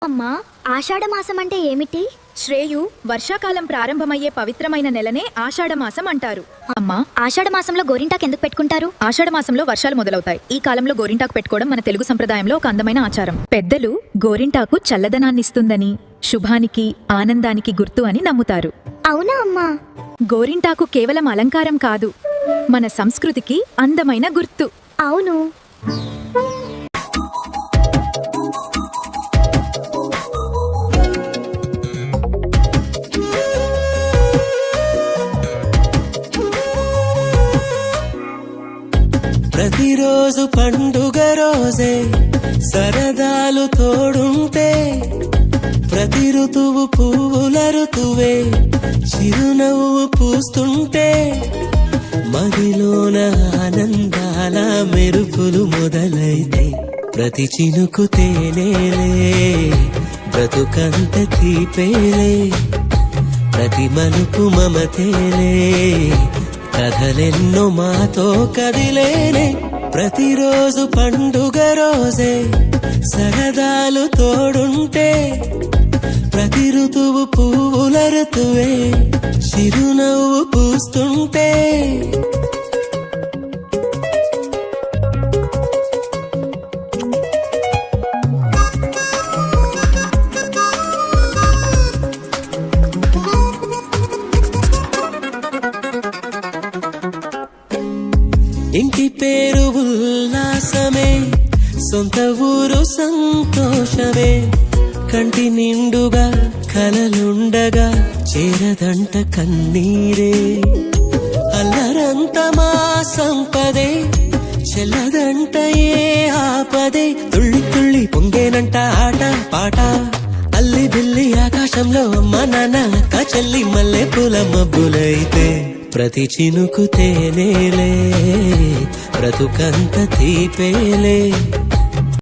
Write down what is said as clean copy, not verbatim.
అమ్మా, ఆషాఢమాసం అంటే ఏమిటి? శ్రేయు, వర్షాకాలం ప్రారంభమయ్యే పవిత్రమైన నెలనే ఆషాఢమాసం అంటారు. అమ్మా, ఆషాఢమాసంలో గోరింటాకు ఎందుకు పెట్టుకుంటారు? ఆషాఢమాసంలో వర్షాలు మొదలవుతాయి. ఈ కాలంలో గోరింటాకు పెట్టుకోవడం మన తెలుగు సంప్రదాయంలో ఒక అందమైన ఆచారం. పెద్దలు గోరింటాకు చల్లదనాన్నిస్తుందని, శుభానికి, ఆనందానికి గుర్తు అని నమ్ముతారు. అవునా అమ్మా? గోరింటాకు కేవలం అలంకారం కాదు, మన సంస్కృతికి అందమైన గుర్తు. అవును. ప్రతిరోజు పండుగ రోజే సరదాలు తోడుంటే, ప్రతి ఋతువు పువ్వుల ఋతువే చిరునవ్వు పూస్తుంటే, మదిలోన ఆనందాల మెరుపులు మొదలైతే, ప్రతి చినుకు తేనేలే బ్రతుకంత తీపేలే, ప్రతి మలుపు మమతేలే కథలెన్నో మాతో కదిలేనే. ప్రతిరోజు పండుగ రోజే సరదాలు తోడుంటే, ప్రతి ఋతువు పువ్వుల ఋతువే చిరునవ్వు పూస్తుంటే, ఇంటి పేరు ఉల్లాసమే, సొంత ఊరు సంతోషమే, కంటి నిండుగా కలలుండగా చేరదంట కన్నీరే. అల్లరంత మా సంపదే చెల్లదంట ఏ ఆపదే, తుళ్ళి తుళ్ళి పొంగేనంట ఆట పాట, అల్లి బిల్లి ఆకాశంలో అమ్మ నాన్న అక్క చెల్లి మల్లె పూల మబ్బులైతే, ప్రతి చినుకు తేనేలే బ్రతుకంత తీపేలే.